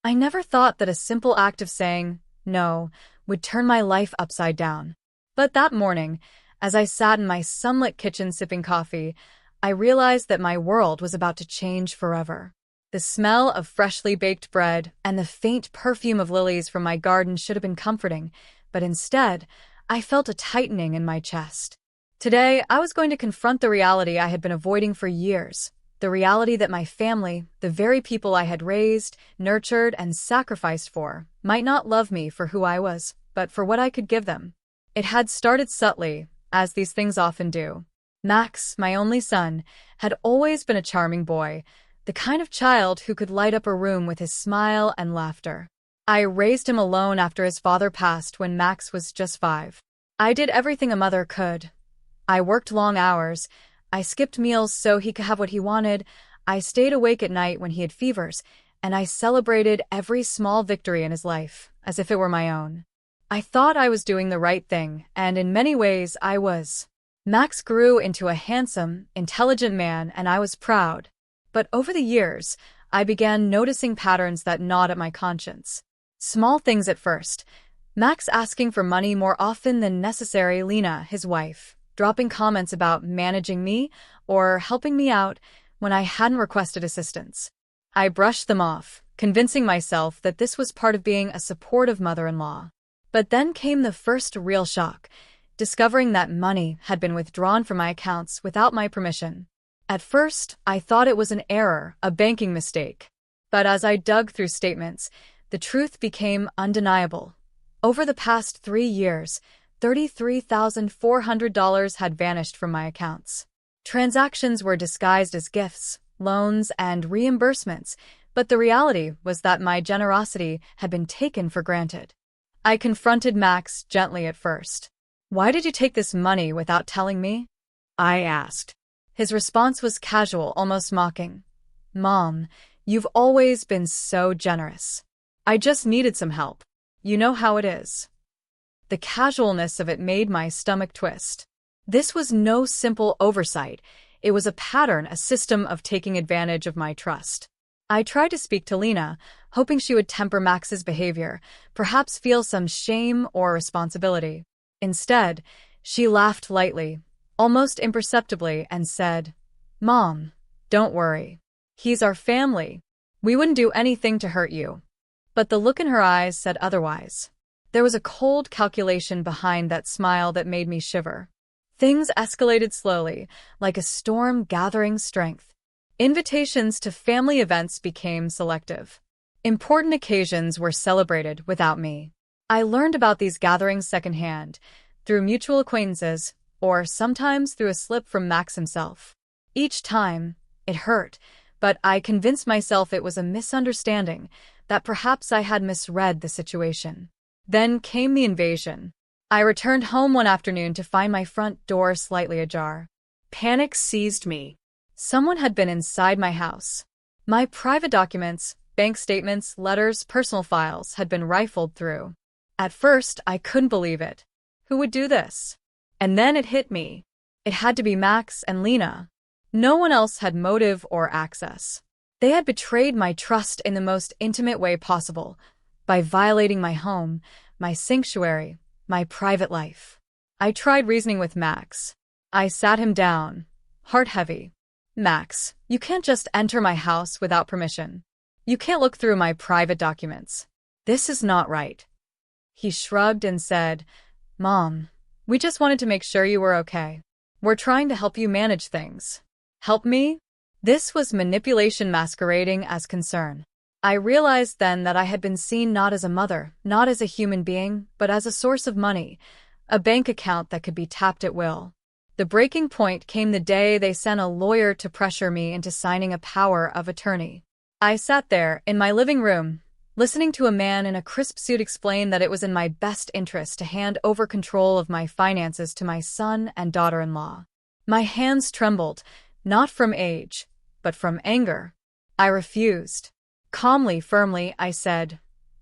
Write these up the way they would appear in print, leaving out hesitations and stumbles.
I never thought that a simple act of saying no would turn my life upside down. But that morning, as I sat in my sunlit kitchen sipping coffee, I realized that my world was about to change forever. The smell of freshly baked bread and the faint perfume of lilies from my garden should have been comforting, but instead, I felt a tightening in my chest. Today, I was going to confront the reality I had been avoiding for years. The reality that my family, the very people I had raised, nurtured, and sacrificed for, might not love me for who I was, but for what I could give them. It had started subtly, as these things often do. Max, my only son, had always been a charming boy, the kind of child who could light up a room with his smile and laughter. I raised him alone after his father passed when Max was just 5. I did everything a mother could. I worked long hours. I skipped meals so he could have what he wanted. I stayed awake at night when he had fevers, and I celebrated every small victory in his life, as if it were my own. I thought I was doing the right thing, and in many ways I was. Max grew into a handsome, intelligent man, and I was proud. But over the years, I began noticing patterns that gnawed at my conscience. Small things at first. Max asking for money more often than necessary, Lena, his wife, dropping comments about managing me or helping me out when I hadn't requested assistance. I brushed them off, convincing myself that this was part of being a supportive mother-in-law. But then came the first real shock, discovering that money had been withdrawn from my accounts without my permission. At first, I thought it was an error, a banking mistake. But as I dug through statements, the truth became undeniable. Over the past 3 years, $33,400 had vanished from my accounts. Transactions were disguised as gifts, loans, and reimbursements, but the reality was that my generosity had been taken for granted. I confronted Max gently at first. "Why did you take this money without telling me?" I asked. His response was casual, almost mocking. "Mom, you've always been so generous. I just needed some help. You know how it is." The casualness of it made my stomach twist. This was no simple oversight. It was a pattern, a system of taking advantage of my trust. I tried to speak to Lena, hoping she would temper Max's behavior, perhaps feel some shame or responsibility. Instead, she laughed lightly, almost imperceptibly, and said, "Mom, don't worry. He's our family. We wouldn't do anything to hurt you." But the look in her eyes said otherwise. There was a cold calculation behind that smile that made me shiver. Things escalated slowly, like a storm gathering strength. Invitations to family events became selective. Important occasions were celebrated without me. I learned about these gatherings secondhand, through mutual acquaintances, or sometimes through a slip from Max himself. Each time, it hurt, but I convinced myself it was a misunderstanding, that perhaps I had misread the situation. Then came the invasion. I returned home one afternoon to find my front door slightly ajar. Panic seized me. Someone had been inside my house. My private documents, bank statements, letters, personal files had been rifled through. At first, I couldn't believe it. Who would do this? And then it hit me. It had to be Max and Lena. No one else had motive or access. They had betrayed my trust in the most intimate way possible, by violating my home, my sanctuary, my private life. I tried reasoning with Max. I sat him down, heart heavy. "Max, you can't just enter my house without permission. You can't look through my private documents. This is not right." He shrugged and said, "Mom, we just wanted to make sure you were okay. We're trying to help you manage things." Help me? This was manipulation masquerading as concern. I realized then that I had been seen not as a mother, not as a human being, but as a source of money, a bank account that could be tapped at will. The breaking point came the day they sent a lawyer to pressure me into signing a power of attorney. I sat there, in my living room, listening to a man in a crisp suit explain that it was in my best interest to hand over control of my finances to my son and daughter-in-law. My hands trembled, not from age, but from anger. I refused. Calmly, firmly, I said,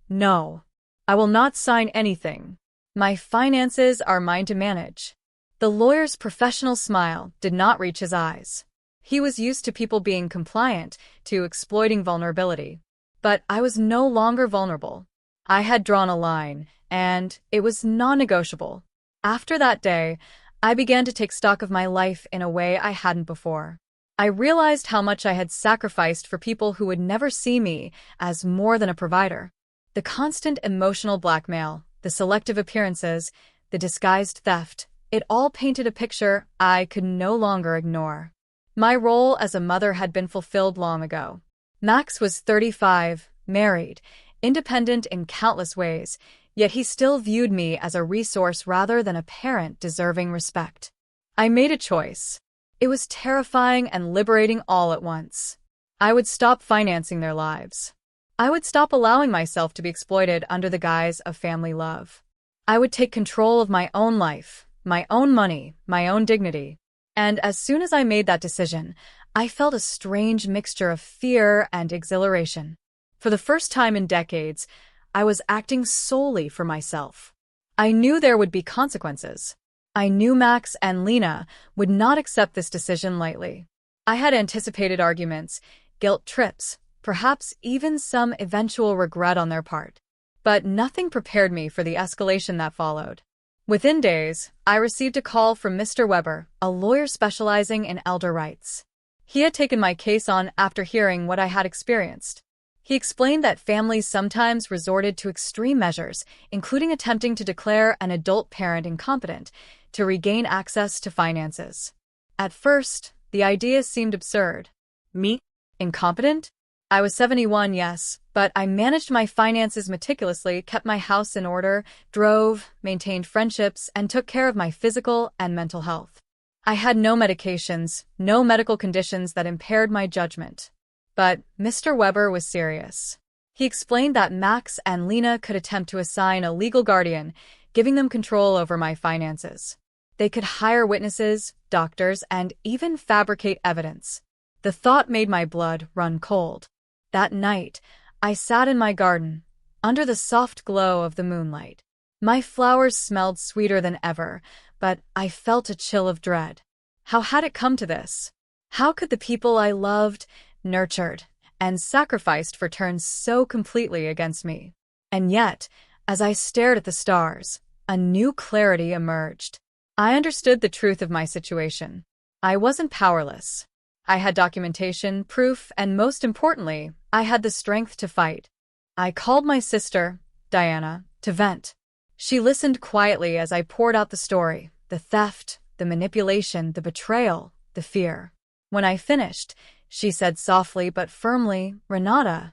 "No, I will not sign anything. My finances are mine to manage." The lawyer's professional smile did not reach his eyes. He was used to people being compliant, to exploiting vulnerability. But I was no longer vulnerable. I had drawn a line, and it was non-negotiable. After that day, I began to take stock of my life in a way I hadn't before. I realized how much I had sacrificed for people who would never see me as more than a provider. The constant emotional blackmail, the selective appearances, the disguised theft, it all painted a picture I could no longer ignore. My role as a mother had been fulfilled long ago. Max was 35, married, independent in countless ways, yet he still viewed me as a resource rather than a parent deserving respect. I made a choice. It was terrifying and liberating all at once. I would stop financing their lives. I would stop allowing myself to be exploited under the guise of family love. I would take control of my own life, my own money, my own dignity. And as soon as I made that decision, I felt a strange mixture of fear and exhilaration. For the first time in decades, I was acting solely for myself. I knew there would be consequences. I knew Max and Lena would not accept this decision lightly. I had anticipated arguments, guilt trips, perhaps even some eventual regret on their part. But nothing prepared me for the escalation that followed. Within days, I received a call from Mr. Weber, a lawyer specializing in elder rights. He had taken my case on after hearing what I had experienced. He explained that families sometimes resorted to extreme measures, including attempting to declare an adult parent incompetent to regain access to finances. At first, the idea seemed absurd. Me? Incompetent? I was 71, yes, but I managed my finances meticulously, kept my house in order, drove, maintained friendships, and took care of my physical and mental health. I had no medications, no medical conditions that impaired my judgment. But Mr. Weber was serious. He explained that Max and Lena could attempt to assign a legal guardian, giving them control over my finances. They could hire witnesses, doctors, and even fabricate evidence. The thought made my blood run cold. That night, I sat in my garden, under the soft glow of the moonlight. My flowers smelled sweeter than ever, but I felt a chill of dread. How had it come to this? How could the people I loved, nurtured, and sacrificed for turn so completely against me? And yet, as I stared at the stars, a new clarity emerged. I understood the truth of my situation. I wasn't powerless. I had documentation, proof, and most importantly, I had the strength to fight. I called my sister, Diana, to vent. She listened quietly as I poured out the story, the theft, the manipulation, the betrayal, the fear. When I finished, she said softly but firmly, "Renata,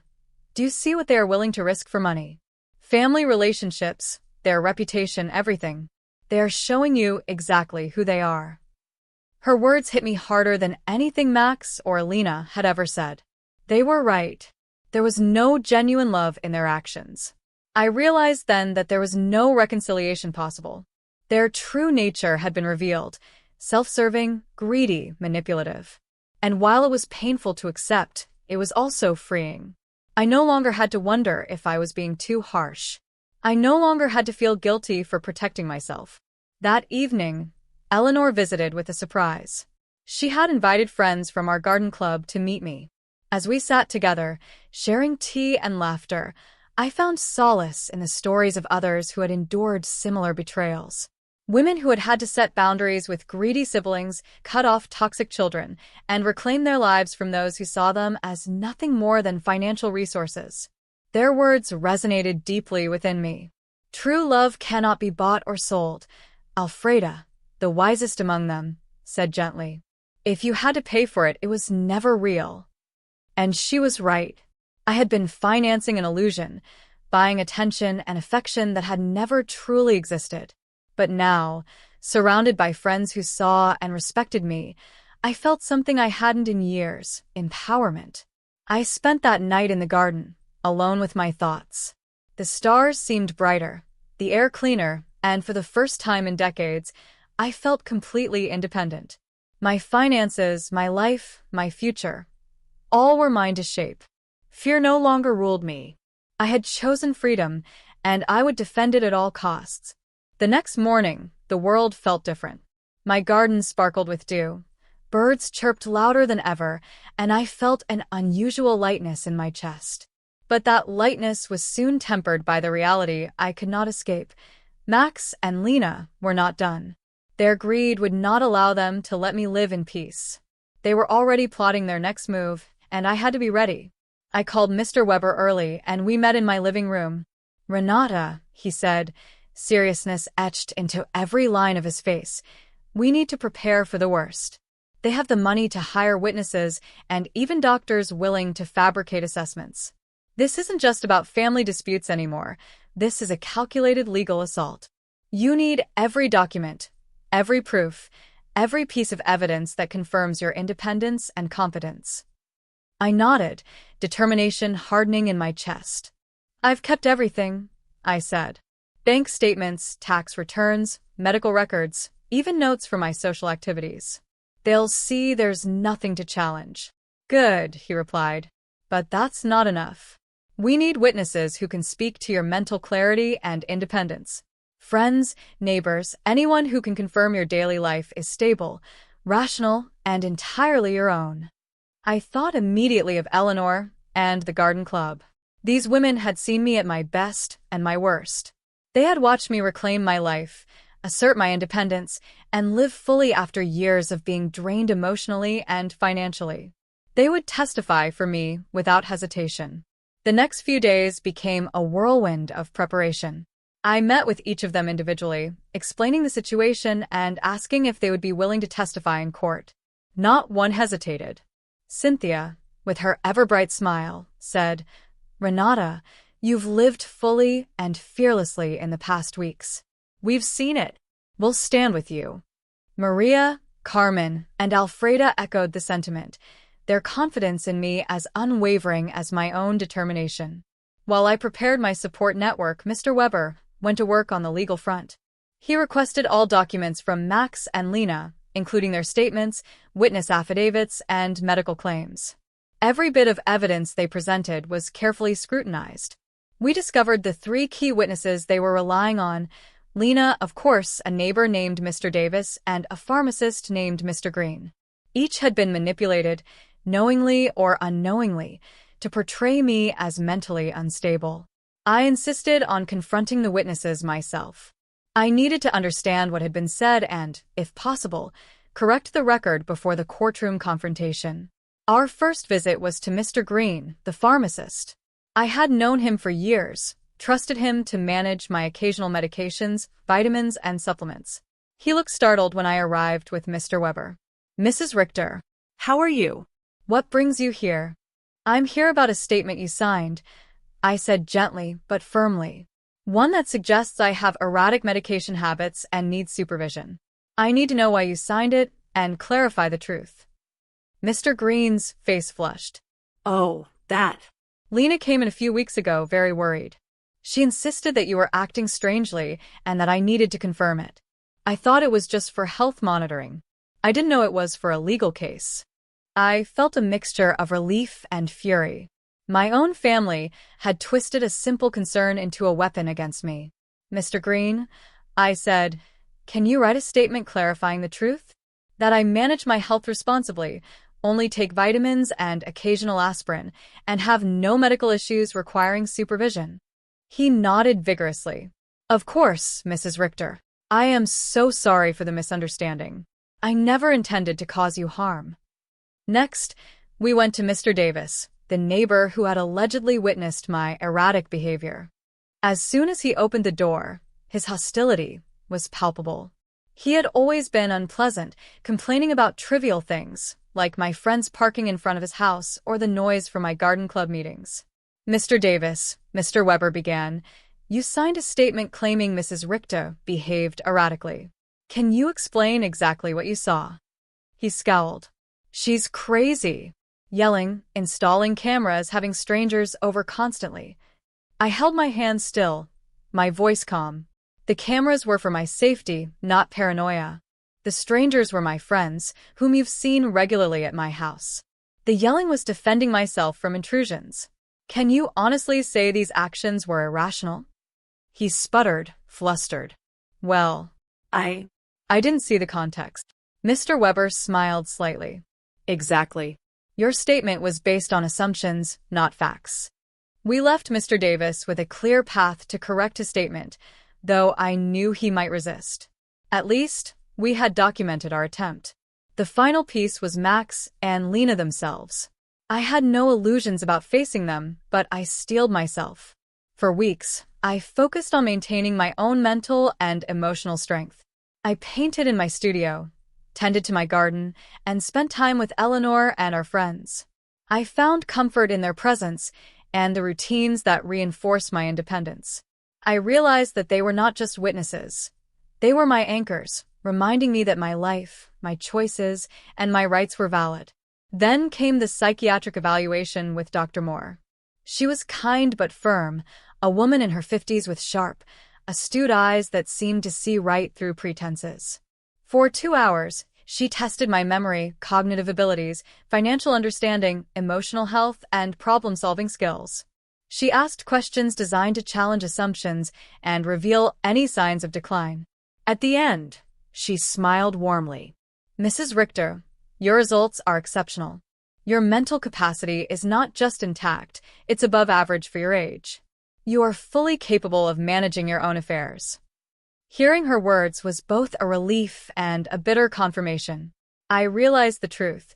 do you see what they are willing to risk for money? Family relationships, their reputation, everything. They are showing you exactly who they are." Her words hit me harder than anything Max or Lena had ever said. They were right. There was no genuine love in their actions. I realized then that there was no reconciliation possible. Their true nature had been revealed, self-serving, greedy, manipulative. And while it was painful to accept, it was also freeing. I no longer had to wonder if I was being too harsh. I no longer had to feel guilty for protecting myself. That evening, Eleanor visited with a surprise. She had invited friends from our garden club to meet me. As we sat together, sharing tea and laughter, I found solace in the stories of others who had endured similar betrayals. Women who had had to set boundaries with greedy siblings, cut off toxic children, and reclaim their lives from those who saw them as nothing more than financial resources. Their words resonated deeply within me. True love cannot be bought or sold. Alfreda, the wisest among them, said gently. If you had to pay for it, it was never real. And she was right. I had been financing an illusion, buying attention and affection that had never truly existed. But now, surrounded by friends who saw and respected me, I felt something I hadn't in years: empowerment. I spent that night in the garden, alone with my thoughts. The stars seemed brighter, the air cleaner, and for the first time in decades, I felt completely independent. My finances, my life, my future, all were mine to shape. Fear no longer ruled me. I had chosen freedom, and I would defend it at all costs. The next morning, the world felt different. My garden sparkled with dew. Birds chirped louder than ever, and I felt an unusual lightness in my chest. But that lightness was soon tempered by the reality I could not escape. Max and Lena were not done. Their greed would not allow them to let me live in peace. They were already plotting their next move, and I had to be ready. I called Mr. Weber early, and we met in my living room. "Renata," he said, seriousness etched into every line of his face, "we need to prepare for the worst. They have the money to hire witnesses and even doctors willing to fabricate assessments. This isn't just about family disputes anymore. This is a calculated legal assault. You need every document, every proof, every piece of evidence that confirms your independence and competence." I nodded, determination hardening in my chest. "I've kept everything," I said. "Bank statements, tax returns, medical records, even notes for my social activities. They'll see there's nothing to challenge." "Good," he replied. "But that's not enough. We need witnesses who can speak to your mental clarity and independence. Friends, neighbors, anyone who can confirm your daily life is stable, rational, and entirely your own." I thought immediately of Eleanor and the garden club. These women had seen me at my best and my worst. They had watched me reclaim my life, assert my independence, and live fully after years of being drained emotionally and financially. They would testify for me without hesitation. The next few days became a whirlwind of preparation. I met with each of them individually, explaining the situation and asking if they would be willing to testify in court. Not one hesitated. Cynthia, with her ever-bright smile, said, "Renata, you've lived fully and fearlessly in the past weeks. We've seen it. We'll stand with you." Maria, Carmen, and Alfreda echoed the sentiment, their confidence in me as unwavering as my own determination. While I prepared my support network, Mr. Weber went to work on the legal front. He requested all documents from Max and Lena, including their statements, witness affidavits, and medical claims. Every bit of evidence they presented was carefully scrutinized. We discovered the three key witnesses they were relying on: Lena, of course, a neighbor named Mr. Davis, and a pharmacist named Mr. Green. Each had been manipulated, knowingly or unknowingly, to portray me as mentally unstable. I insisted on confronting the witnesses myself. I needed to understand what had been said and, if possible, correct the record before the courtroom confrontation. Our first visit was to Mr. Green, the pharmacist. I had known him for years, trusted him to manage my occasional medications, vitamins, and supplements. He looked startled when I arrived with Mr. Weber. "Mrs. Richter, How are you? what brings you here?" "I'm here about a statement you signed," I said gently but firmly. "One that suggests I have erratic medication habits and need supervision. I need to know why you signed it and clarify the truth." Mr. Green's face flushed. Oh, that. "Lena came in a few weeks ago, very worried. She insisted that you were acting strangely and that I needed to confirm it. I thought it was just for health monitoring. I didn't know it was for a legal case." I felt a mixture of relief and fury. My own family had twisted a simple concern into a weapon against me. "Mr. Green," I said, "can you write a statement clarifying the truth? That I manage my health responsibly, only take vitamins and occasional aspirin, and have no medical issues requiring supervision?" He nodded vigorously. "Of course, Mrs. Richter. I am so sorry for the misunderstanding. I never intended to cause you harm." Next, we went to Mr. Davis, the neighbor who had allegedly witnessed my erratic behavior. As soon as he opened the door, his hostility was palpable. He had always been unpleasant, complaining about trivial things, like my friends parking in front of his house or the noise from my garden club meetings. "Mr. Davis," Mr. Weber began, "you signed a statement claiming Mrs. Richter behaved erratically. Can you explain exactly what you saw?" He scowled. "She's crazy. Yelling, installing cameras, having strangers over constantly." I held my hand still, my voice calm. The cameras were for my safety, not paranoia. The strangers were my friends, whom you've seen regularly at my house. The yelling was defending myself from intrusions. Can you honestly say these actions were irrational?" He sputtered, flustered. "Well, I didn't see the context." Mr. Weber smiled slightly. "Exactly. Your statement was based on assumptions, not facts. We left Mr. Davis with a clear path to correct his statement, though I knew he might resist. At least, we had documented our attempt. The final piece was Max and Lena themselves. I had no illusions about facing them, but I steeled myself. For weeks, I focused on maintaining my own mental and emotional strength. I painted in my studio, tended to my garden, and spent time with Eleanor and our friends. I found comfort in their presence and the routines that reinforced my independence. I realized that they were not just witnesses. They were my anchors, reminding me that my life, my choices, and my rights were valid. Then came the psychiatric evaluation with Dr. Moore. She was kind but firm, a woman in her 50s with sharp, astute eyes that seemed to see right through pretenses. For 2 hours, she tested my memory, cognitive abilities, financial understanding, emotional health, and problem-solving skills. She asked questions designed to challenge assumptions and reveal any signs of decline. At the end, she smiled warmly. "Mrs. Richter, your results are exceptional. Your mental capacity is not just intact, it's above average for your age. You are fully capable of managing your own affairs." Hearing her words was both a relief and a bitter confirmation. I realized the truth.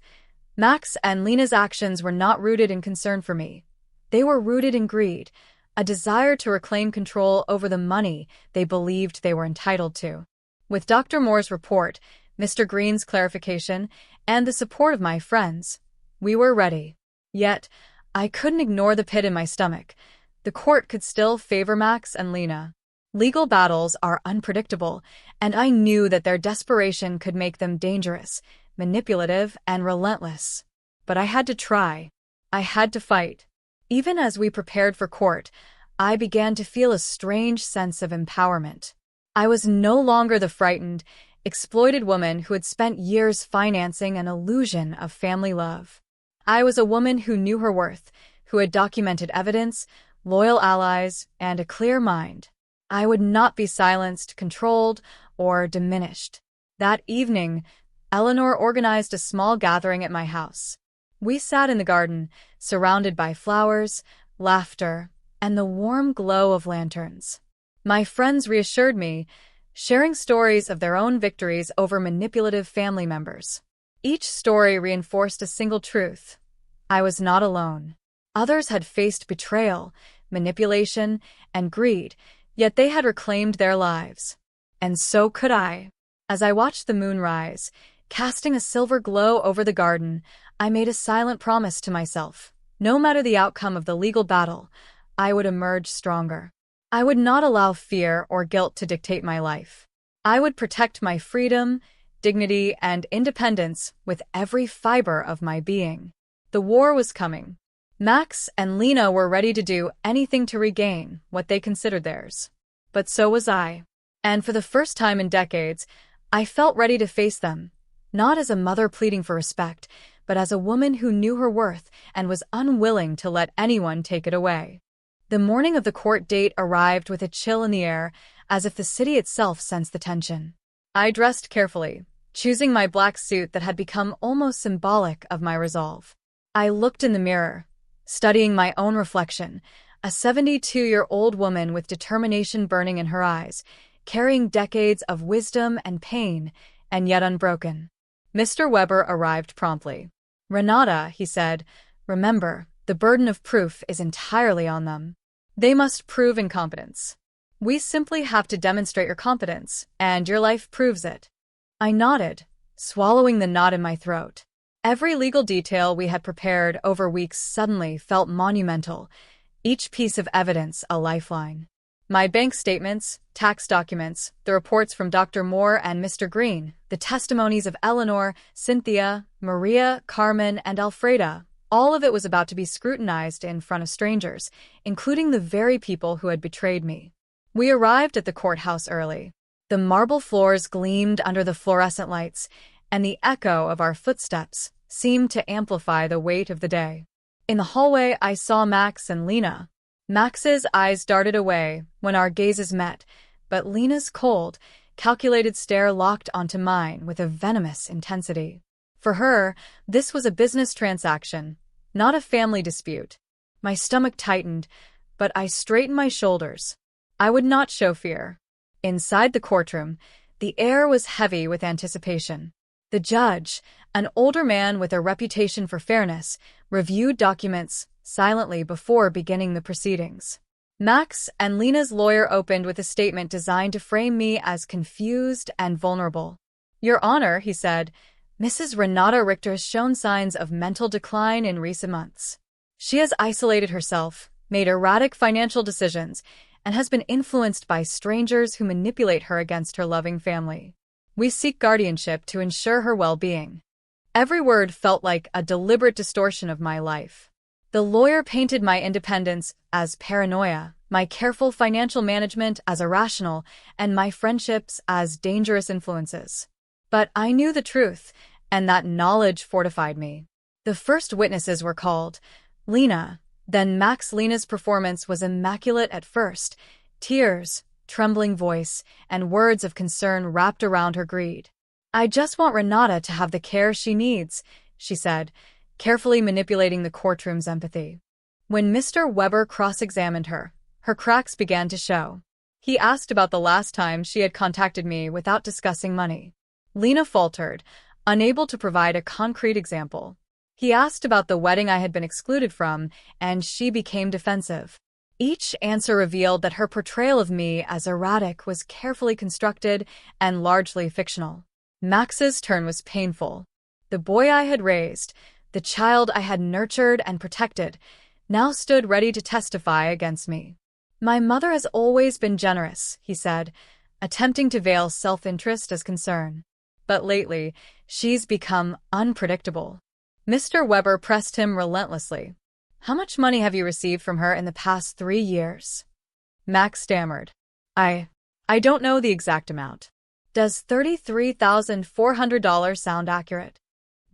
Max and Lena's actions were not rooted in concern for me. They were rooted in greed, a desire to reclaim control over the money they believed they were entitled to. With Dr. Moore's report, Mr. Green's clarification, and the support of my friends, we were ready. Yet, I couldn't ignore the pit in my stomach. The court could still favor Max and Lena. Legal battles are unpredictable, and I knew that their desperation could make them dangerous, manipulative, and relentless. But I had to try. I had to fight. Even as we prepared for court, I began to feel a strange sense of empowerment. I was no longer the frightened, exploited woman who had spent years financing an illusion of family love. I was a woman who knew her worth, who had documented evidence, loyal allies, and a clear mind. I would not be silenced, controlled, or diminished. That evening, Eleanor organized a small gathering at my house. We sat in the garden, surrounded by flowers, laughter, and the warm glow of lanterns. My friends reassured me, sharing stories of their own victories over manipulative family members. Each story reinforced a single truth. I was not alone. Others had faced betrayal, manipulation, and greed, yet they had reclaimed their lives. And so could I. As I watched the moon rise, casting a silver glow over the garden, I made a silent promise to myself. No matter the outcome of the legal battle, I would emerge stronger. I would not allow fear or guilt to dictate my life. I would protect my freedom, dignity, and independence with every fiber of my being. The war was coming. Max and Lena were ready to do anything to regain what they considered theirs. But so was I. And for the first time in decades, I felt ready to face them, not as a mother pleading for respect, but as a woman who knew her worth and was unwilling to let anyone take it away. The morning of the court date arrived with a chill in the air, as if the city itself sensed the tension. I dressed carefully, choosing my black suit that had become almost symbolic of my resolve. I looked in the mirror, studying my own reflection, a 72-year-old woman with determination burning in her eyes, carrying decades of wisdom and pain, and yet unbroken. Mr. Weber arrived promptly. "Renata," he said, "remember, the burden of proof is entirely on them. They must prove incompetence. We simply have to demonstrate your competence, and your life proves it." I nodded, swallowing the knot in my throat. Every legal detail we had prepared over weeks suddenly felt monumental, each piece of evidence a lifeline. My bank statements, tax documents, the reports from Dr. Moore and Mr. Green, the testimonies of Eleanor, Cynthia, Maria, Carmen, and Alfreda, all of it was about to be scrutinized in front of strangers, including the very people who had betrayed me. We arrived at the courthouse early. The marble floors gleamed under the fluorescent lights, and the echo of our footsteps seemed to amplify the weight of the day. In the hallway, I saw Max and Lena. Max's eyes darted away when our gazes met, but Lena's cold, calculated stare locked onto mine with a venomous intensity. For her, this was a business transaction, not a family dispute. My stomach tightened, but I straightened my shoulders. I would not show fear. Inside the courtroom, the air was heavy with anticipation. The judge, an older man with a reputation for fairness, reviewed documents silently before beginning the proceedings. Max and Lena's lawyer opened with a statement designed to frame me as confused and vulnerable. "Your Honor," he said, "Mrs. Renata Richter has shown signs of mental decline in recent months. She has isolated herself, made erratic financial decisions, and has been influenced by strangers who manipulate her against her loving family. We seek guardianship to ensure her well-being." Every word felt like a deliberate distortion of my life. The lawyer painted my independence as paranoia, my careful financial management as irrational, and my friendships as dangerous influences. But I knew the truth, and that knowledge fortified me. The first witnesses were called. Lena, then Max. Lena's performance was immaculate at first. Tears, trembling voice, and words of concern wrapped around her greed. "I just want Renata to have the care she needs," she said, carefully manipulating the courtroom's empathy. When Mr. Weber cross-examined her, her cracks began to show. He asked about the last time she had contacted me without discussing money. Lena faltered, unable to provide a concrete example. He asked about the wedding I had been excluded from, and she became defensive. Each answer revealed that her portrayal of me as erratic was carefully constructed and largely fictional. Max's turn was painful. The boy I had raised, the child I had nurtured and protected, now stood ready to testify against me. "My mother has always been generous," he said, attempting to veil self-interest as concern. "But lately, she's become unpredictable." Mr. Weber pressed him relentlessly. "How much money have you received from her in the past 3 years?" Max stammered. I don't know the exact amount." "Does $33,400 sound accurate?"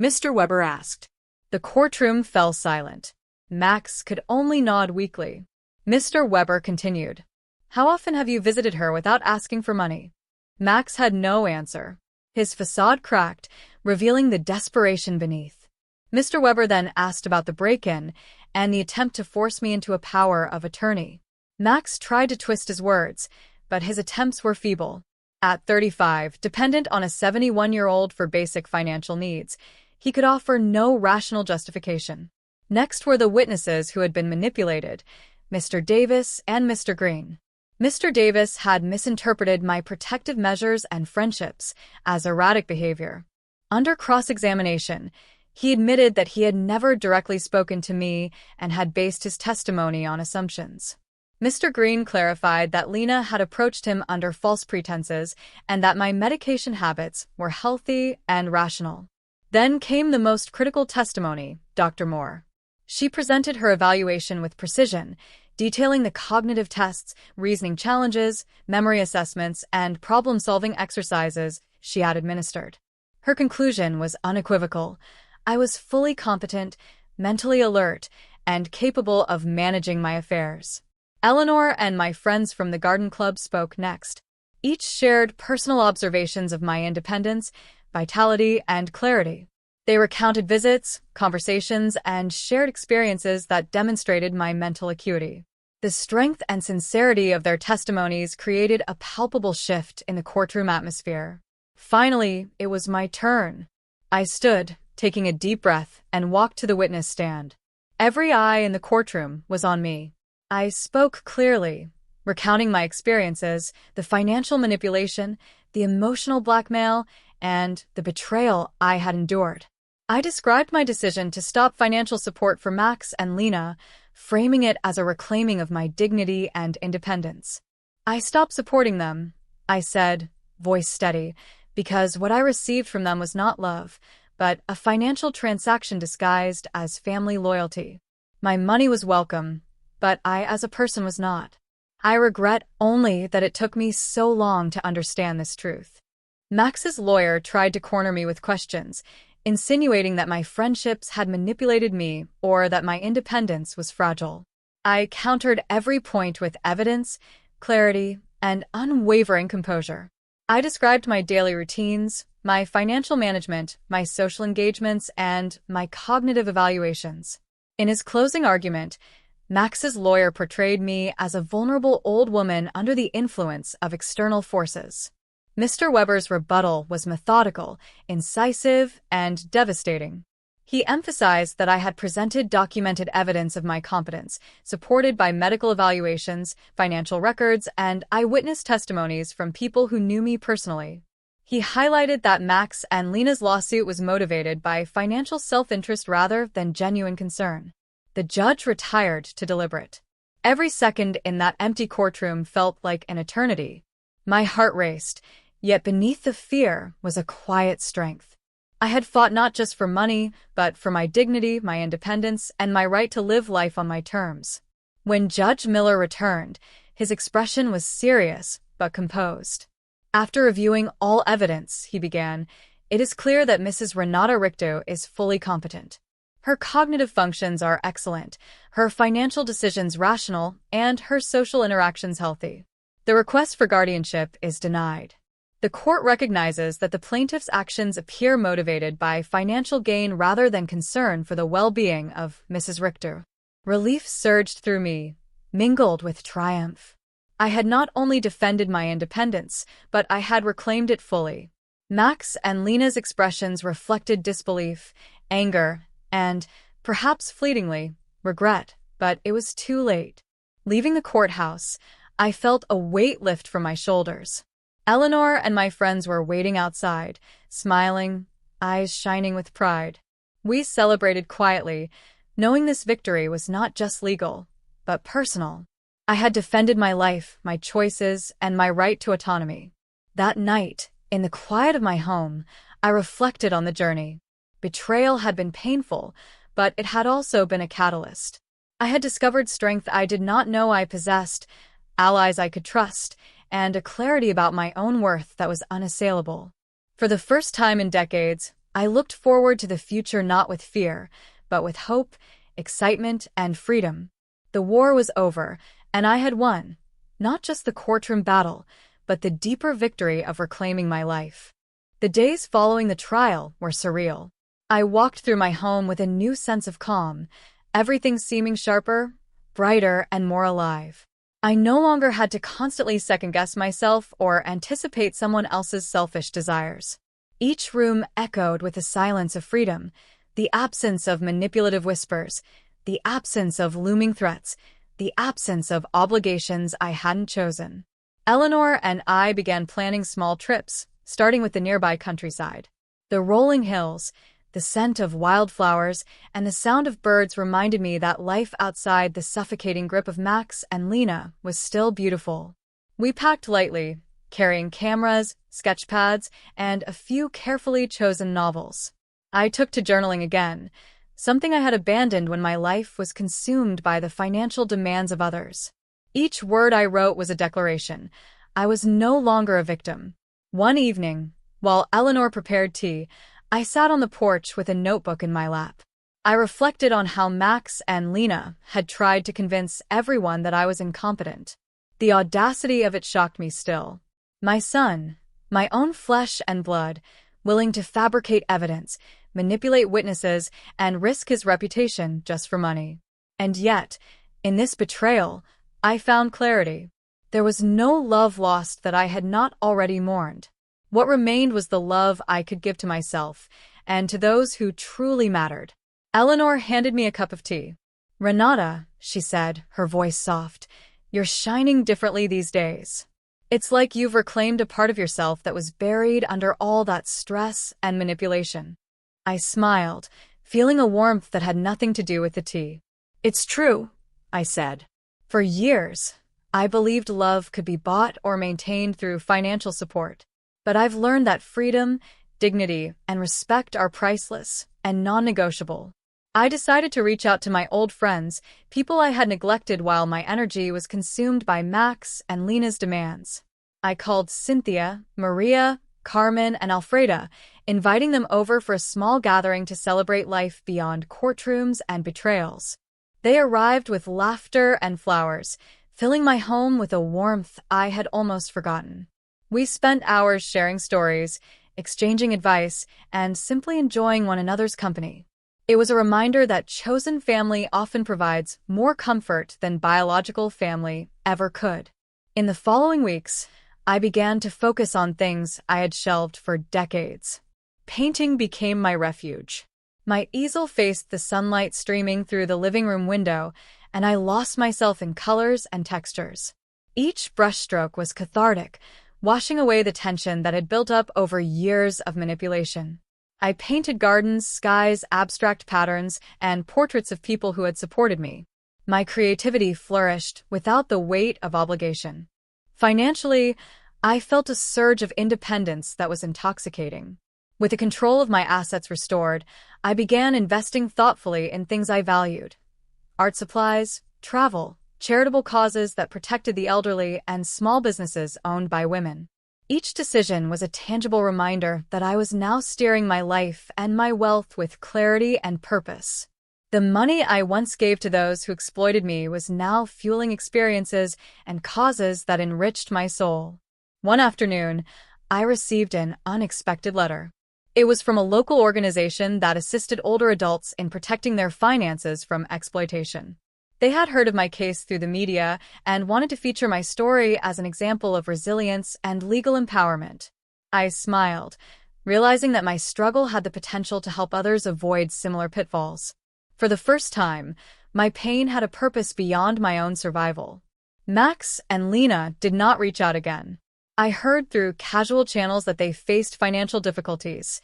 Mr. Weber asked. The courtroom fell silent. Max could only nod weakly. Mr. Weber continued. "How often have you visited her without asking for money?" Max had no answer. His facade cracked, revealing the desperation beneath. Mr. Weber then asked about the break-in and the attempt to force me into a power of attorney. Max tried to twist his words, but his attempts were feeble. At 35, dependent on a 71-year-old for basic financial needs, he could offer no rational justification. Next were the witnesses who had been manipulated, Mr. Davis and Mr. Green. Mr. Davis had misinterpreted my protective measures and friendships as erratic behavior. Under cross-examination, he admitted that he had never directly spoken to me and had based his testimony on assumptions. Mr. Green clarified that Lena had approached him under false pretenses and that my medication habits were healthy and rational. Then came the most critical testimony, Dr. Moore. She presented her evaluation with precision, detailing the cognitive tests, reasoning challenges, memory assessments, and problem-solving exercises she had administered. Her conclusion was unequivocal. I was fully competent, mentally alert, and capable of managing my affairs. Eleanor and my friends from the garden club spoke next. Each shared personal observations of my independence, vitality, and clarity. They recounted visits, conversations, and shared experiences that demonstrated my mental acuity. The strength and sincerity of their testimonies created a palpable shift in the courtroom atmosphere. Finally, it was my turn. I stood, taking a deep breath, and walked to the witness stand. Every eye in the courtroom was on me. I spoke clearly, recounting my experiences, the financial manipulation, the emotional blackmail, and the betrayal I had endured. I described my decision to stop financial support for Max and Lena, framing it as a reclaiming of my dignity and independence. "I stopped supporting them," I said, voice steady, "because what I received from them was not love, but a financial transaction disguised as family loyalty. My money was welcome, but I as a person was not. I regret only that it took me so long to understand this truth." Max's lawyer tried to corner me with questions, insinuating that my friendships had manipulated me or that my independence was fragile. I countered every point with evidence, clarity, and unwavering composure. I described my daily routines, my financial management, my social engagements, and my cognitive evaluations. In his closing argument, Max's lawyer portrayed me as a vulnerable old woman under the influence of external forces. Mr. Weber's rebuttal was methodical, incisive, and devastating. He emphasized that I had presented documented evidence of my competence, supported by medical evaluations, financial records, and eyewitness testimonies from people who knew me personally. He highlighted that Max and Lena's lawsuit was motivated by financial self-interest rather than genuine concern. The judge retired to deliberate. Every second in that empty courtroom felt like an eternity. My heart raced, yet beneath the fear was a quiet strength. I had fought not just for money, but for my dignity, my independence, and my right to live life on my terms. When Judge Miller returned, his expression was serious but composed. After reviewing all evidence, he began, "It is clear that Mrs. Renata Richter is fully competent. Her cognitive functions are excellent, her financial decisions rational, and her social interactions healthy. The request for guardianship is denied. The court recognizes that the plaintiff's actions appear motivated by financial gain rather than concern for the well-being of Mrs. Richter." Relief surged through me, mingled with triumph. I had not only defended my independence, but I had reclaimed it fully. Max and Lena's expressions reflected disbelief, anger, and, perhaps fleetingly, regret, but it was too late. Leaving the courthouse, I felt a weight lift from my shoulders. Eleanor and my friends were waiting outside, smiling, eyes shining with pride. We celebrated quietly, knowing this victory was not just legal, but personal. I had defended my life, my choices, and my right to autonomy. That night, in the quiet of my home, I reflected on the journey. Betrayal had been painful, but it had also been a catalyst. I had discovered strength I did not know I possessed, allies I could trust, and a clarity about my own worth that was unassailable. For the first time in decades, I looked forward to the future not with fear, but with hope, excitement, and freedom. The war was over, and I had won, not just the courtroom battle, but the deeper victory of reclaiming my life. The days following the trial were surreal. I walked through my home with a new sense of calm, everything seeming sharper, brighter, and more alive. I no longer had to constantly second-guess myself or anticipate someone else's selfish desires. Each room echoed with the silence of freedom, the absence of manipulative whispers, the absence of looming threats, the absence of obligations I hadn't chosen. Eleanor and I began planning small trips, starting with the nearby countryside. The rolling hills, the scent of wildflowers, and the sound of birds reminded me that life outside the suffocating grip of Max and Lena was still beautiful. We packed lightly, carrying cameras, sketch pads, and a few carefully chosen novels. I took to journaling again, something I had abandoned when my life was consumed by the financial demands of others. Each word I wrote was a declaration. I was no longer a victim. One evening, while Eleanor prepared tea, I sat on the porch with a notebook in my lap. I reflected on how Max and Lena had tried to convince everyone that I was incompetent. The audacity of it shocked me still. My son, my own flesh and blood, willing to fabricate evidence, manipulate witnesses, and risk his reputation just for money. And yet, in this betrayal, I found clarity. There was no love lost that I had not already mourned. What remained was the love I could give to myself and to those who truly mattered. Eleanor handed me a cup of tea. "Renata," she said, her voice soft, "you're shining differently these days. It's like you've reclaimed a part of yourself that was buried under all that stress and manipulation." I smiled, feeling a warmth that had nothing to do with the tea. "It's true," I said. "For years, I believed love could be bought or maintained through financial support. But I've learned that freedom, dignity, and respect are priceless and non-negotiable. I decided to reach out to my old friends, people I had neglected while my energy was consumed by Max and Lena's demands. I called Cynthia, Maria, Carmen, and Alfreda, inviting them over for a small gathering to celebrate life beyond courtrooms and betrayals. They arrived with laughter and flowers, filling my home with a warmth I had almost forgotten. We spent hours sharing stories, exchanging advice, and simply enjoying one another's company. It was a reminder that chosen family often provides more comfort than biological family ever could. In the following weeks, I began to focus on things I had shelved for decades. Painting became my refuge. My easel faced the sunlight streaming through the living room window, and I lost myself in colors and textures. Each brushstroke was cathartic, washing away the tension that had built up over years of manipulation. I painted gardens, skies, abstract patterns, and portraits of people who had supported me. My creativity flourished without the weight of obligation. Financially, I felt a surge of independence that was intoxicating. With the control of my assets restored, I began investing thoughtfully in things I valued: art supplies, travel, charitable causes that protected the elderly, and small businesses owned by women. Each decision was a tangible reminder that I was now steering my life and my wealth with clarity and purpose. The money I once gave to those who exploited me was now fueling experiences and causes that enriched my soul. One afternoon, I received an unexpected letter. It was from a local organization that assisted older adults in protecting their finances from exploitation. They had heard of my case through the media and wanted to feature my story as an example of resilience and legal empowerment. I smiled, realizing that my struggle had the potential to help others avoid similar pitfalls. For the first time, my pain had a purpose beyond my own survival. Max and Lena did not reach out again. I heard through casual channels that they faced financial difficulties.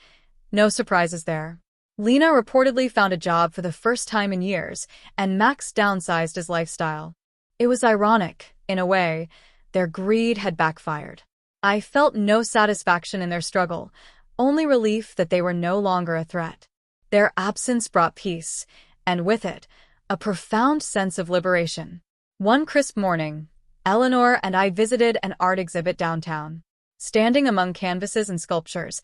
No surprises there. Lena reportedly found a job for the first time in years, and Max downsized his lifestyle. It was ironic, in a way. Their greed had backfired. I felt no satisfaction in their struggle, only relief that they were no longer a threat. Their absence brought peace, and with it, a profound sense of liberation. One crisp morning, Eleanor and I visited an art exhibit downtown. Standing among canvases and sculptures,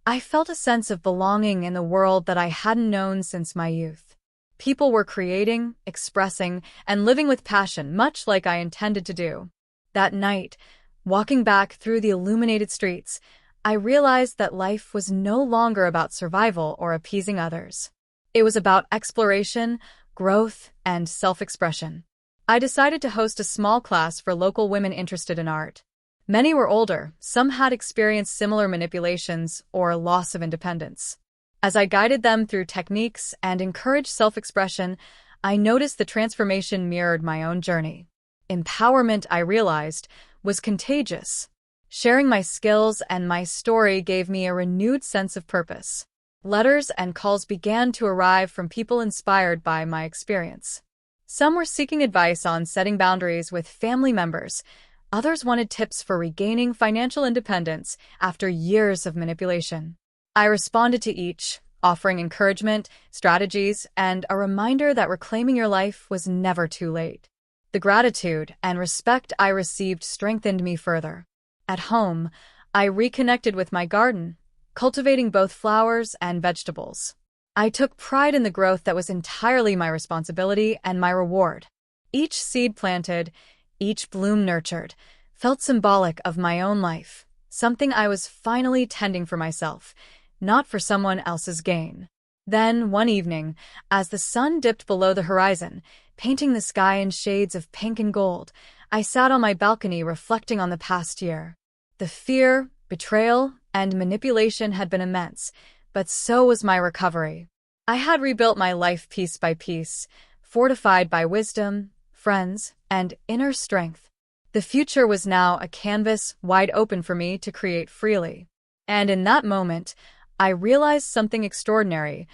I felt a sense of belonging in the world that I hadn't known since my youth. People were creating, expressing, and living with passion, much like I intended to do. That night, walking back through the illuminated streets, I realized that life was no longer about survival or appeasing others. It was about exploration, growth, and self-expression. I decided to host a small class for local women interested in art. Many were older, some had experienced similar manipulations or loss of independence. As I guided them through techniques and encouraged self-expression, I noticed the transformation mirrored my own journey. Empowerment, I realized, was contagious. Sharing my skills and my story gave me a renewed sense of purpose. Letters and calls began to arrive from people inspired by my experience. Some were seeking advice on setting boundaries with family members. Others wanted tips for regaining financial independence after years of manipulation. I responded to each, offering encouragement, strategies, and a reminder that reclaiming your life was never too late. The gratitude and respect I received strengthened me further. At home, I reconnected with my garden, cultivating both flowers and vegetables. I took pride in the growth that was entirely my responsibility and my reward. Each seed planted, each bloom nurtured, felt symbolic of my own life, something I was finally tending for myself, not for someone else's gain. Then, one evening, as the sun dipped below the horizon, painting the sky in shades of pink and gold, I sat on my balcony reflecting on the past year. The fear, betrayal, and manipulation had been immense, but so was my recovery. I had rebuilt my life piece by piece, fortified by wisdom, friends, and inner strength. The future was now a canvas wide open for me to create freely. And in that moment, I realized something extraordinary.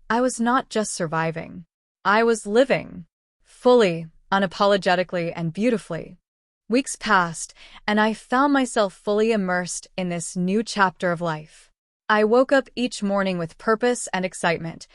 I was not just surviving. I was living. Fully, unapologetically, and beautifully. Weeks passed, and I found myself fully immersed in this new chapter of life. I woke up each morning with purpose and excitement,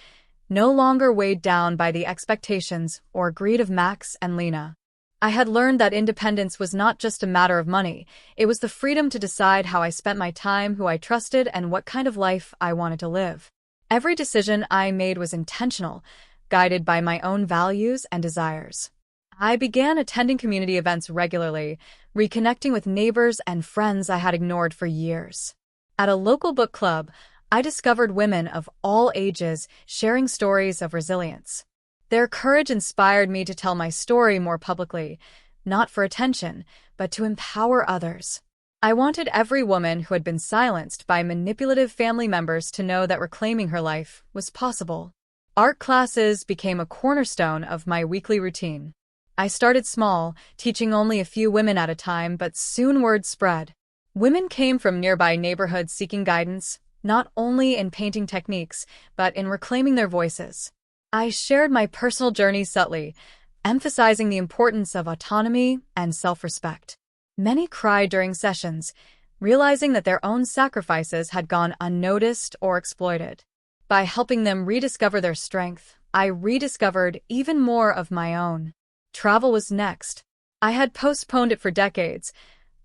no longer weighed down by the expectations or greed of Max and Lena. I had learned that independence was not just a matter of money, it was the freedom to decide how I spent my time, who I trusted, and what kind of life I wanted to live. Every decision I made was intentional, guided by my own values and desires. I began attending community events regularly, reconnecting with neighbors and friends I had ignored for years. At a local book club, I discovered women of all ages sharing stories of resilience. Their courage inspired me to tell my story more publicly, not for attention, but to empower others. I wanted every woman who had been silenced by manipulative family members to know that reclaiming her life was possible. Art classes became a cornerstone of my weekly routine. I started small, teaching only a few women at a time, but soon word spread. Women came from nearby neighborhoods seeking guidance, not only in painting techniques, but in reclaiming their voices. I shared my personal journey subtly, emphasizing the importance of autonomy and self-respect. Many cried during sessions, realizing that their own sacrifices had gone unnoticed or exploited. By helping them rediscover their strength, I rediscovered even more of my own. Travel was next. I had postponed it for decades,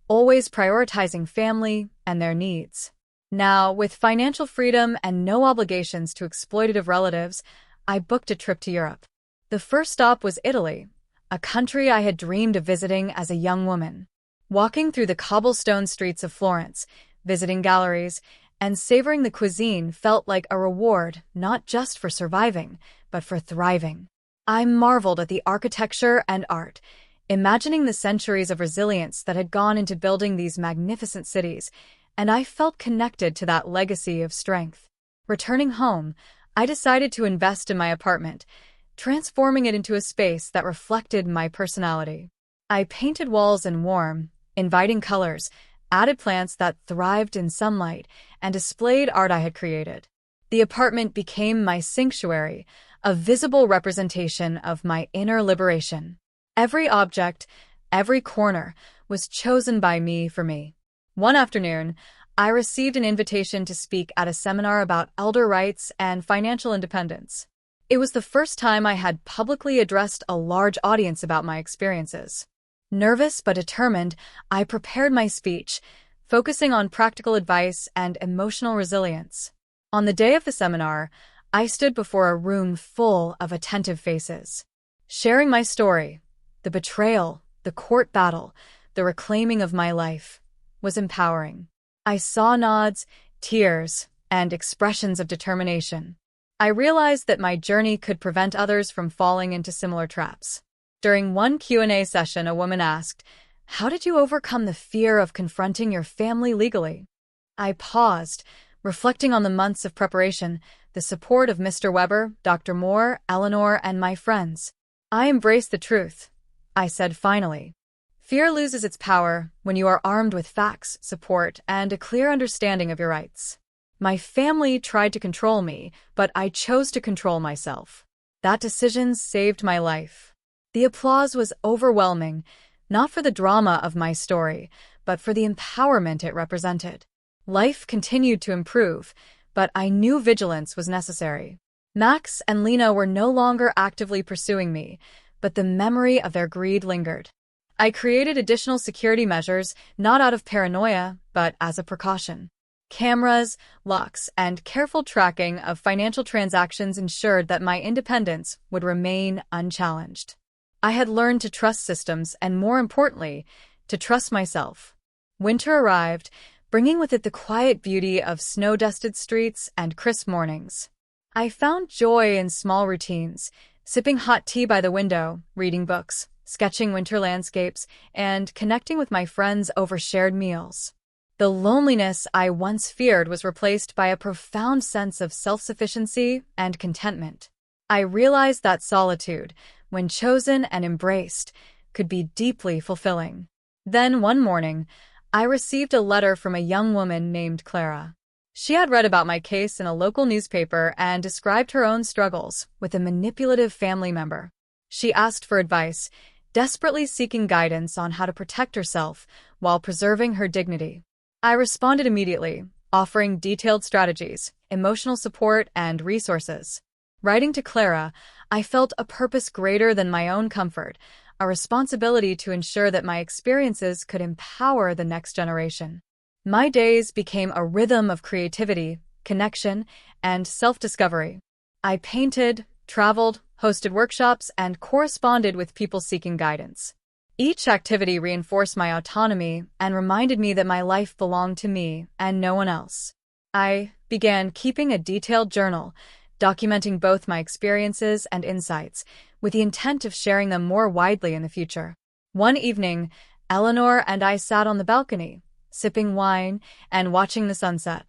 always prioritizing family and their needs. Now, with financial freedom and no obligations to exploitative relatives, I booked a trip to Europe. The first stop was Italy, a country I had dreamed of visiting as a young woman. Walking through the cobblestone streets of Florence, visiting galleries, and savoring the cuisine felt like a reward not just for surviving, but for thriving. I marveled at the architecture and art, imagining the centuries of resilience that had gone into building these magnificent cities, and I felt connected to that legacy of strength. Returning home, I decided to invest in my apartment, transforming it into a space that reflected my personality. I painted walls in warm, inviting colors, added plants that thrived in sunlight, and displayed art I had created. The apartment became my sanctuary, a visible representation of my inner liberation. Every object, every corner, was chosen by me for me. One afternoon, I received an invitation to speak at a seminar about elder rights and financial independence. It was the first time I had publicly addressed a large audience about my experiences. Nervous but determined, I prepared my speech, focusing on practical advice and emotional resilience. On the day of the seminar, I stood before a room full of attentive faces. Sharing my story, the betrayal, the court battle, the reclaiming of my life, was empowering. I saw nods, tears, and expressions of determination. I realized that my journey could prevent others from falling into similar traps. During one Q&A session, a woman asked, "How did you overcome the fear of confronting your family legally?" I paused, reflecting on the months of preparation, the support of Mr. Weber, Dr. Moore, Eleanor, and my friends. "I embraced the truth," I said finally. "Fear loses its power when you are armed with facts, support, and a clear understanding of your rights." My family tried to control me, but I chose to control myself. That decision saved my life. The applause was overwhelming, not for the drama of my story, but for the empowerment it represented. Life continued to improve, but I knew vigilance was necessary. Max and Lena were no longer actively pursuing me, but the memory of their greed lingered. I created additional security measures, not out of paranoia, but as a precaution. Cameras, locks, and careful tracking of financial transactions ensured that my independence would remain unchallenged. I had learned to trust systems and, more importantly, to trust myself. Winter arrived, bringing with it the quiet beauty of snow-dusted streets and crisp mornings. I found joy in small routines, sipping hot tea by the window, reading books, sketching winter landscapes, and connecting with my friends over shared meals. The loneliness I once feared was replaced by a profound sense of self-sufficiency and contentment. I realized that solitude, when chosen and embraced, could be deeply fulfilling. Then one morning, I received a letter from a young woman named Clara. She had read about my case in a local newspaper and described her own struggles with a manipulative family member. She asked for advice, desperately seeking guidance on how to protect herself while preserving her dignity. I responded immediately, offering detailed strategies, emotional support, and resources. Writing to Clara, I felt a purpose greater than my own comfort, a responsibility to ensure that my experiences could empower the next generation. My days became a rhythm of creativity, connection, and self-discovery. I painted, traveled, hosted workshops, and corresponded with people seeking guidance. Each activity reinforced my autonomy and reminded me that my life belonged to me and no one else. I began keeping a detailed journal, documenting both my experiences and insights, with the intent of sharing them more widely in the future. One evening, Eleanor and I sat on the balcony, sipping wine and watching the sunset.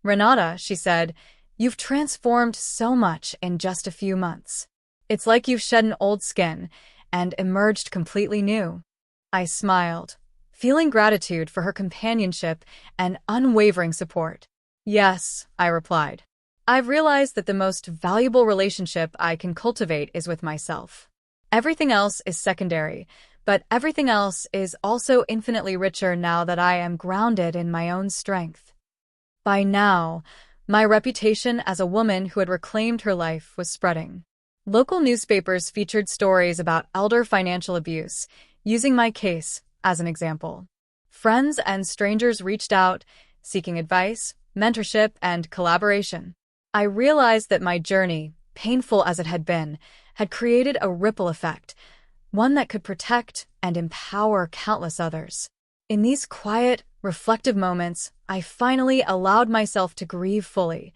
"Renata," she said, "you've transformed so much in just a few months. It's like you've shed an old skin and emerged completely new." I smiled, feeling gratitude for her companionship and unwavering support. "Yes," I replied. "I've realized that the most valuable relationship I can cultivate is with myself. Everything else is secondary, but everything else is also infinitely richer now that I am grounded in my own strength." By now, my reputation as a woman who had reclaimed her life was spreading. Local newspapers featured stories about elder financial abuse, using my case as an example. Friends and strangers reached out, seeking advice, mentorship, and collaboration. I realized that my journey, painful as it had been, had created a ripple effect, one that could protect and empower countless others. In these quiet, reflective moments, I finally allowed myself to grieve fully,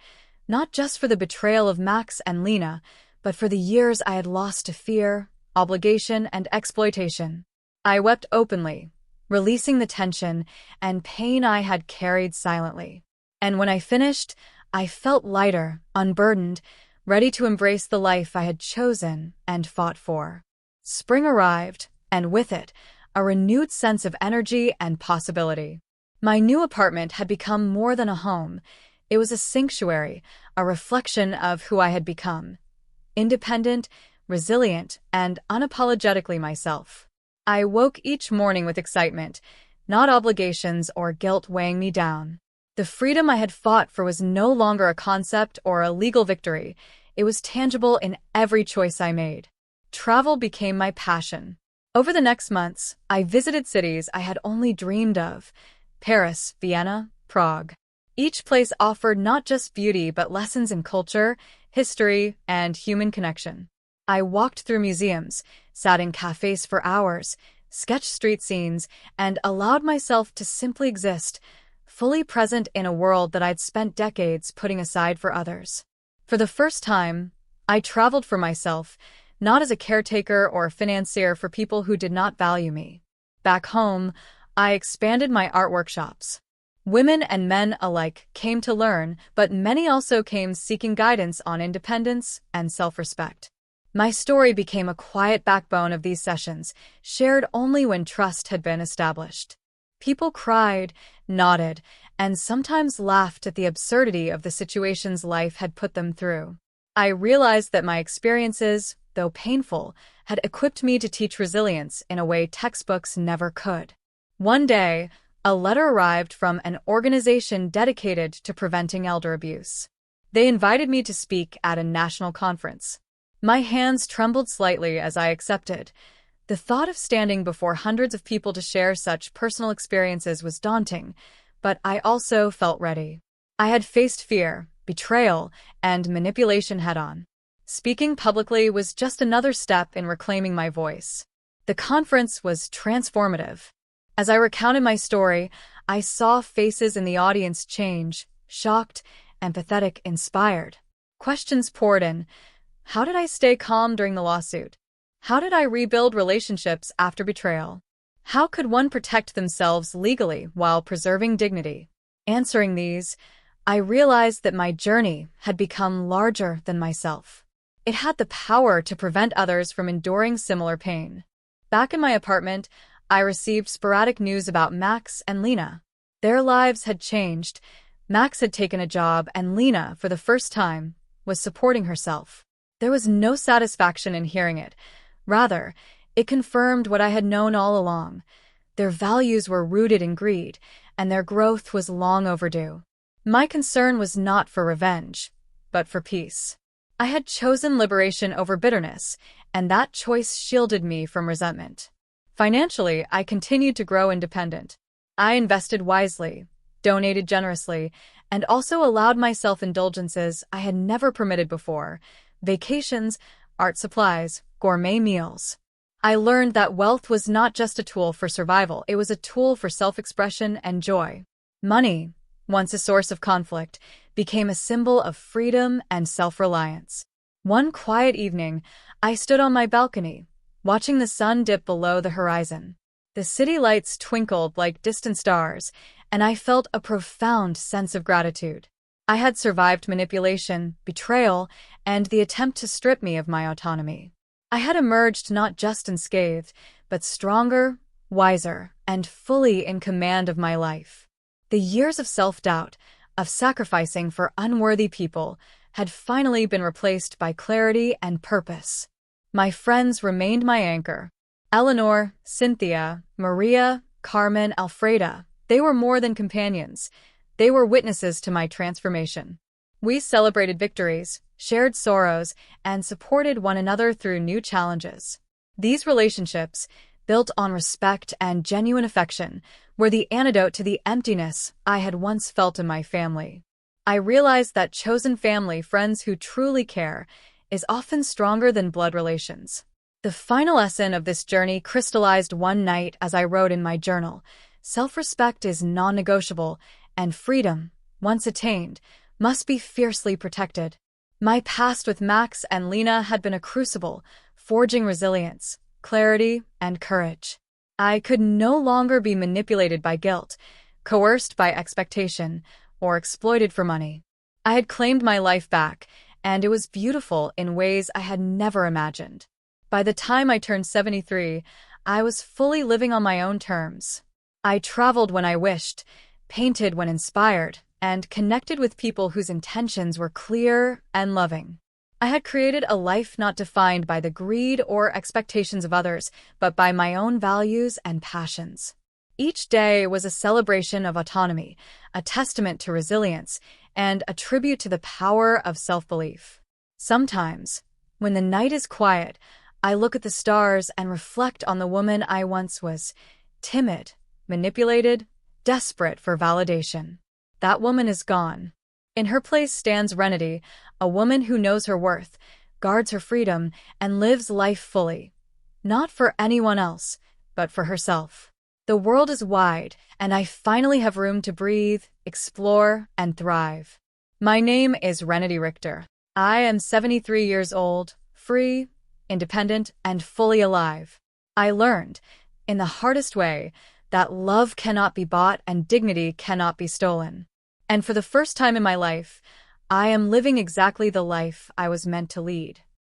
not just for the betrayal of Max and Lena, but for the years I had lost to fear, obligation, and exploitation. I wept openly, releasing the tension and pain I had carried silently. And when I finished, I felt lighter, unburdened, ready to embrace the life I had chosen and fought for. Spring arrived, and with it, a renewed sense of energy and possibility. My new apartment had become more than a home. It was a sanctuary, a reflection of who I had become. Independent, resilient, and unapologetically myself. I woke each morning with excitement, not obligations or guilt weighing me down. The freedom I had fought for was no longer a concept or a legal victory. It was tangible in every choice I made. Travel became my passion. Over the next months, I visited cities I had only dreamed of: Paris, Vienna, Prague. Each place offered not just beauty but lessons in culture, history, and human connection. I walked through museums, sat in cafes for hours, sketched street scenes, and allowed myself to simply exist, fully present in a world that I'd spent decades putting aside for others. For the first time, I traveled for myself, not as a caretaker or a financier for people who did not value me. Back home, I expanded my art workshops. Women and men alike came to learn, but many also came seeking guidance on independence and self-respect. My story became a quiet backbone of these sessions, shared only when trust had been established. People cried, nodded, and sometimes laughed at the absurdity of the situations life had put them through. I realized that my experiences, though painful, had equipped me to teach resilience in a way textbooks never could. One day, a letter arrived from an organization dedicated to preventing elder abuse. They invited me to speak at a national conference. My hands trembled slightly as I accepted. The thought of standing before hundreds of people to share such personal experiences was daunting, but I also felt ready. I had faced fear, betrayal, and manipulation head-on. Speaking publicly was just another step in reclaiming my voice. The conference was transformative. As I recounted my story, I saw faces in the audience change, shocked, empathetic, inspired. Questions poured in. How did I stay calm during the lawsuit? How did I rebuild relationships after betrayal? How could one protect themselves legally while preserving dignity? Answering these, I realized that my journey had become larger than myself. It had the power to prevent others from enduring similar pain. Back in my apartment, I received sporadic news about Max and Lena. Their lives had changed. Max had taken a job, and Lena, for the first time, was supporting herself. There was no satisfaction in hearing it. Rather, it confirmed what I had known all along. Their values were rooted in greed, and their growth was long overdue. My concern was not for revenge, but for peace. I had chosen liberation over bitterness, and that choice shielded me from resentment. Financially, I continued to grow independent. I invested wisely, donated generously, and also allowed myself indulgences I had never permitted before: vacations, art supplies, gourmet meals. I learned that wealth was not just a tool for survival, it was a tool for self-expression and joy. Money, once a source of conflict, became a symbol of freedom and self-reliance. One quiet evening, I stood on my balcony, watching the sun dip below the horizon. The city lights twinkled like distant stars, and I felt a profound sense of gratitude. I had survived manipulation, betrayal, and the attempt to strip me of my autonomy. I had emerged not just unscathed, but stronger, wiser, and fully in command of my life. The years of self-doubt, of sacrificing for unworthy people, had finally been replaced by clarity and purpose. My friends remained my anchor. Eleanor, Cynthia, Maria, Carmen, Alfreda, they were more than companions. They were witnesses to my transformation. We celebrated victories, shared sorrows, and supported one another through new challenges. These relationships, built on respect and genuine affection, were the antidote to the emptiness I had once felt in my family. I realized that chosen family, friends who truly care, is often stronger than blood relations. The final lesson of this journey crystallized one night as I wrote in my journal. Self-respect is non-negotiable, and freedom, once attained, must be fiercely protected. My past with Max and Lena had been a crucible, forging resilience, clarity, and courage. I could no longer be manipulated by guilt, coerced by expectation, or exploited for money. I had claimed my life back, and it was beautiful in ways I had never imagined. By the time I turned 73, I was fully living on my own terms. I traveled when I wished, painted when inspired, and connected with people whose intentions were clear and loving. I had created a life not defined by the greed or expectations of others, but by my own values and passions. Each day was a celebration of autonomy, a testament to resilience, and a tribute to the power of self-belief. Sometimes, when the night is quiet, I look at the stars and reflect on the woman I once was: timid, manipulated, desperate for validation. That woman is gone. In her place stands Renity, a woman who knows her worth, guards her freedom, and lives life fully. Not for anyone else, but for herself. The world is wide, and I finally have room to breathe, explore, and thrive. My name is Renity Richter. I am 73 years old, free, independent, and fully alive. I learned, in the hardest way, that love cannot be bought and dignity cannot be stolen. And for the first time in my life, I am living exactly the life I was meant to lead.